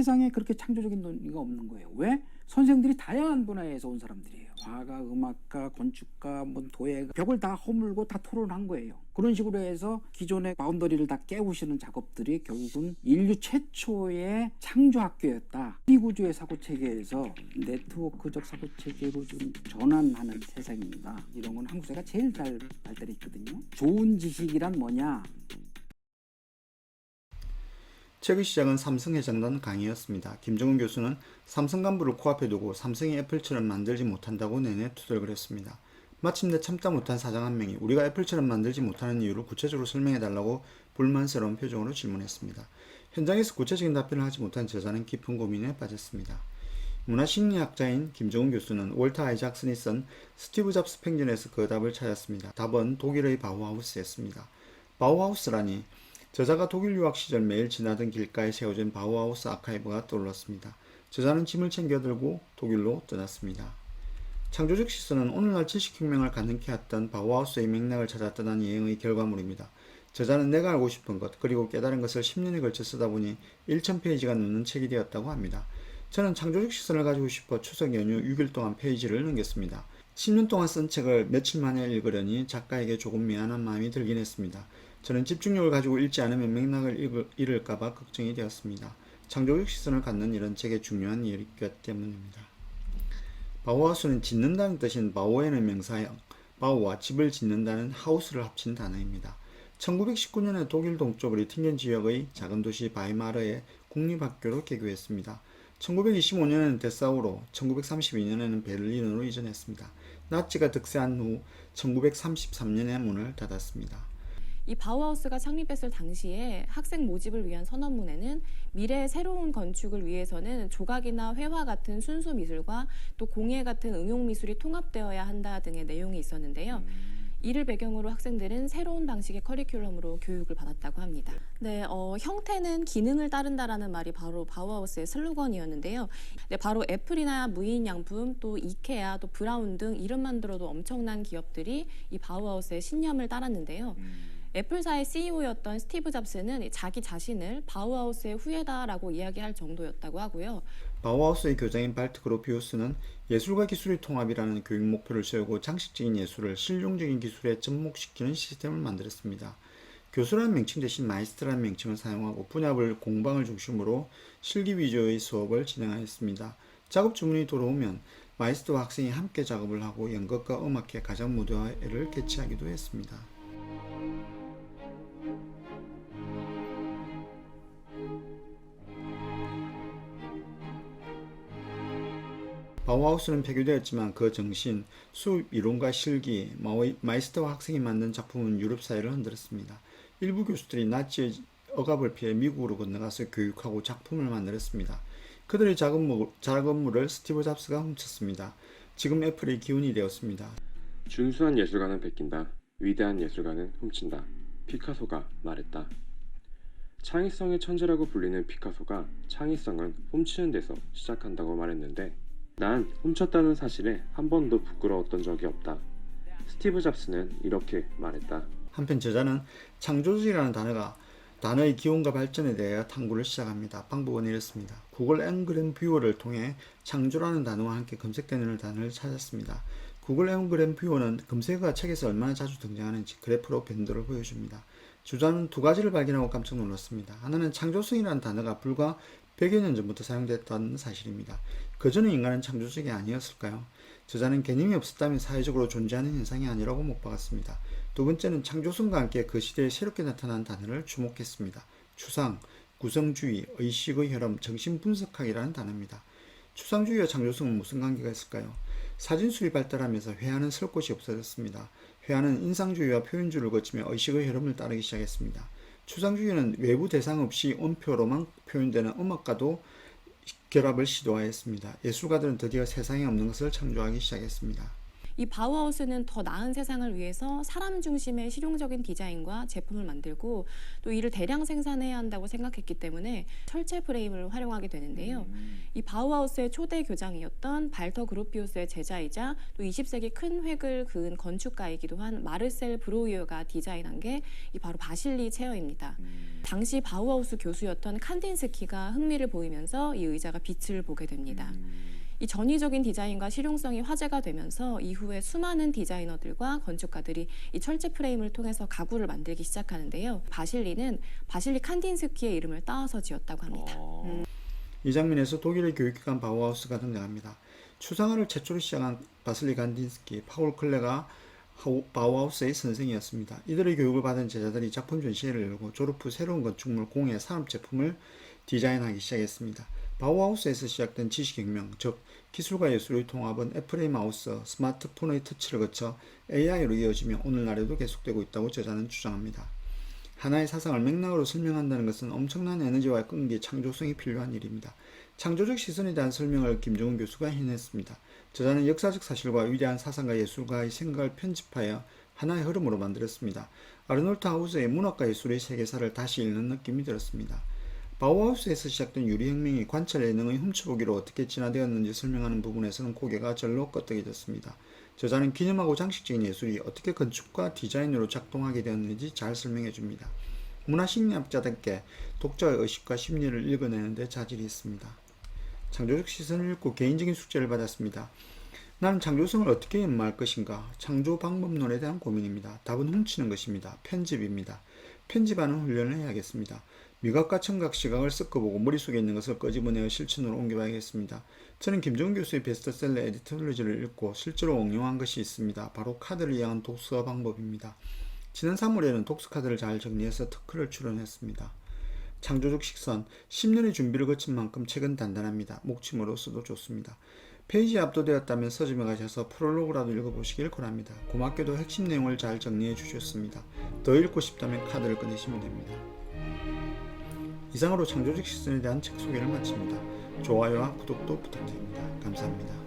세상에 그렇게 창조적인 논리가 없는 거예요. 왜? 선생들이 다양한 분야에서 온 사람들이에요. 화가, 음악가, 건축가, 뭐 도예가 벽을 다 허물고 다 토론한 거예요. 그런 식으로 해서 기존의 바운더리를 다 깨우시는 작업들이 결국은 인류 최초의 창조학교였다. 비구조의 사고체계에서 네트워크적 사고체계로 좀 전환하는 세상입니다. 이런 건 한국 사회가 제일 잘 발달했거든요. 좋은 지식이란 뭐냐? 책의 시작은 삼성회장단 강의였습니다. 김정은 교수는 삼성 간부를 코앞에 두고 삼성이 애플처럼 만들지 못한다고 내내 투덜거렸습니다. 했습니다. 마침내 참다 못한 사장 한 명이 우리가 애플처럼 만들지 못하는 이유를 구체적으로 설명해달라고 불만스러운 표정으로 질문했습니다. 현장에서 구체적인 답변을 하지 못한 저자는 깊은 고민에 빠졌습니다. 문화심리학자인 김정은 교수는 월터 아이작슨이 쓴 스티브 잡스 펭귄에서 그 답을 찾았습니다. 답은 독일의 바우하우스였습니다. 바우하우스라니 저자가 독일 유학 시절 매일 지나던 길가에 세워진 바우하우스 아카이브가 떠올랐습니다. 저자는 짐을 챙겨들고 독일로 떠났습니다. 창조적 시선은 오늘날 지식혁명을 가능케 했던 바우하우스의 맥락을 찾아 떠난 여행의 결과물입니다. 저자는 내가 알고 싶은 것 그리고 깨달은 것을 10년에 걸쳐 쓰다 보니 1000페이지가 넘는 책이 되었다고 합니다. 저는 창조적 시선을 가지고 싶어 추석 연휴 6일 동안 페이지를 넘겼습니다. 10년 동안 쓴 책을 며칠 만에 읽으려니 작가에게 조금 미안한 마음이 들긴 했습니다. 저는 집중력을 가지고 읽지 않으면 맥락을 잃을까봐 걱정이 되었습니다. 창조적 시선을 갖는 이런 책의 중요한 이유 때문입니다. 바우하우스는 짓는다는 뜻인 바우에는 명사형, 바우와 집을 짓는다는 하우스를 합친 단어입니다. 1919년에 독일 동쪽 리팅겐 지역의 작은 도시 바이마르에 국립학교로 개교했습니다. 1925년에는 데사우로, 1932년에는 베를린으로 이전했습니다. 나치가 득세한 후 1933년에 문을 닫았습니다. 이 바우하우스가 창립했을 당시에 학생 모집을 위한 선언문에는 미래의 새로운 건축을 위해서는 조각이나 회화 같은 순수 미술과 또 공예 같은 응용 미술이 통합되어야 한다 등의 내용이 있었는데요. 이를 배경으로 학생들은 새로운 방식의 커리큘럼으로 교육을 받았다고 합니다. 네, 형태는 기능을 따른다라는 말이 바로 바우하우스의 슬로건이었는데요. 네, 바로 애플이나 무인양품, 또 이케아, 또 브라운 등 이름만 들어도 엄청난 기업들이 이 바우하우스의 신념을 따랐는데요. 애플사의 CEO였던 스티브 잡스는 자기 자신을 바우하우스의 후예다라고 이야기할 정도였다고 하고요. 바우하우스의 교장인 발트 그로피우스는 예술과 기술의 통합이라는 교육 목표를 세우고 장식적인 예술을 실용적인 기술에 접목시키는 시스템을 만들었습니다. 교수라는 명칭 대신 마이스트라는 명칭을 사용하고 분야별 공방을 중심으로 실기 위주의 수업을 진행하였습니다. 작업 주문이 들어오면 마이스트와 학생이 함께 작업을 하고 연극과 음악회, 가정 무대회를 개최하기도 했습니다. 바우하우스는 폐교되었지만 그 정신, 수업 이론과 실기, 마이스터와 학생이 만든 작품은 유럽 사회를 흔들었습니다. 일부 교수들이 나치의 억압을 피해 미국으로 건너가서 교육하고 작품을 만들었습니다. 그들의 작업물을 스티브 잡스가 훔쳤습니다. 지금 애플의 기운이 되었습니다. 준수한 예술가는 베낀다. 위대한 예술가는 훔친다. 피카소가 말했다. 창의성의 천재라고 불리는 피카소가 창의성은 훔치는 데서 시작한다고 말했는데 난 훔쳤다는 사실에 한 번도 부끄러웠던 적이 없다. 스티브 잡스는 이렇게 말했다. 한편 저자는 창조적이라는 단어의 기원과 발전에 대해 탐구를 시작합니다. 방법은 이렇습니다. 구글 앵그램 뷰어를 통해 창조라는 단어와 함께 검색되는 단어를 찾았습니다. 구글 앵그램 뷰어는 검색어가 책에서 얼마나 자주 등장하는지 그래프로 변도를 보여줍니다. 저자는 두 가지를 발견하고 깜짝 놀랐습니다. 하나는 창조성이라는 단어가 불과 100여 년 전부터 사용됐다는 사실입니다. 그전에 인간은 창조적이 아니었을까요? 저자는 개념이 없었다면 사회적으로 존재하는 현상이 아니라고 못 박았습니다. 두 번째는 창조성과 함께 그 시대에 새롭게 나타난 단어를 주목했습니다. 추상, 구성주의, 의식의 혈험, 정신분석학이라는 단어입니다. 추상주의와 창조성은 무슨 관계가 있을까요? 사진술이 발달하면서 회화는 설 곳이 없어졌습니다. 회화는 인상주의와 표현주의를 거치며 의식의 흐름을 따르기 시작했습니다. 추상주의는 외부 대상 없이 음표로만 표현되는 음악과도 결합을 시도하였습니다. 예술가들은 드디어 세상에 없는 것을 창조하기 시작했습니다. 이 바우하우스는 더 나은 세상을 위해서 사람 중심의 실용적인 디자인과 제품을 만들고 또 이를 대량 생산해야 한다고 생각했기 때문에 철제 프레임을 활용하게 되는데요. 이 바우하우스의 초대 교장이었던 발터 그로피우스의 제자이자 또 20세기 큰 획을 그은 건축가이기도 한 마르셀 브로이어가 디자인한 게 이 바로 바실리 체어입니다. 당시 바우하우스 교수였던 칸딘스키가 흥미를 보이면서 이 의자가 빛을 보게 됩니다. 이 전위적인 디자인과 실용성이 화제가 되면서 이후에 수많은 디자이너들과 건축가들이 이 철제 프레임을 통해서 가구를 만들기 시작하는데요. 바실리는 바실리 칸딘스키의 이름을 따와서 지었다고 합니다. 이 장면에서 독일의 교육기관 바우하우스가 등장합니다. 추상화를 최초로 시작한 바실리 칸딘스키, 파울 클레가 바우하우스의 선생이었습니다. 이들의 교육을 받은 제자들이 작품 전시회를 열고 졸업 후 새로운 건축물, 공예, 산업 제품을 디자인하기 시작했습니다. 바우하우스에서 시작된 지식혁명, 즉 기술과 예술의 통합은 애플의 마우스, 스마트폰의 터치를 거쳐 AI로 이어지며 오늘날에도 계속되고 있다고 저자는 주장합니다. 하나의 사상을 맥락으로 설명한다는 것은 엄청난 에너지와 끈기, 창조성이 필요한 일입니다. 창조적 시선에 대한 설명을 김정은 교수가 해냈습니다. 저자는 역사적 사실과 위대한 사상가 예술가의 생각을 편집하여 하나의 흐름으로 만들었습니다. 아르놀트 하우스의 문학과 예술의 세계사를 다시 읽는 느낌이 들었습니다. 바우하우스에서 시작된 유리혁명이 관찰 예능의 훔쳐보기로 어떻게 진화되었는지 설명하는 부분에서는 고개가 절로 끄덕여졌습니다. 저자는 기념하고 장식적인 예술이 어떻게 건축과 디자인으로 작동하게 되었는지 잘 설명해 줍니다. 문화심리학자들께 독자의 의식과 심리를 읽어내는 데 자질이 있습니다. 창조적 시선을 읽고 개인적인 숙제를 받았습니다. 나는 창조성을 어떻게 연마할 것인가? 창조 방법론에 대한 고민입니다. 답은 훔치는 것입니다. 편집입니다. 편집하는 훈련을 해야겠습니다. 미각과 청각, 시각을 섞어보고 머릿속에 있는 것을 끄집어내어 실천으로 옮겨봐야겠습니다. 저는 김정은 교수의 베스트셀러 에디토리얼을 읽고 실제로 응용한 것이 있습니다. 바로 카드를 이용한 독서 방법입니다. 지난 3월에는 독서 카드를 잘 정리해서 특허를 출원했습니다. 창조적 식선, 10년의 준비를 거친 만큼 책은 단단합니다. 목침으로서도 좋습니다. 페이지에 압도되었다면 서점에 가셔서 프롤로그라도 읽어보시길 권합니다. 고맙게도 핵심 내용을 잘 정리해 주셨습니다. 더 읽고 싶다면 카드를 꺼내시면 됩니다. 이상으로 창조적 식선에 대한 책 소개를 마칩니다. 좋아요와 구독도 부탁드립니다. 감사합니다.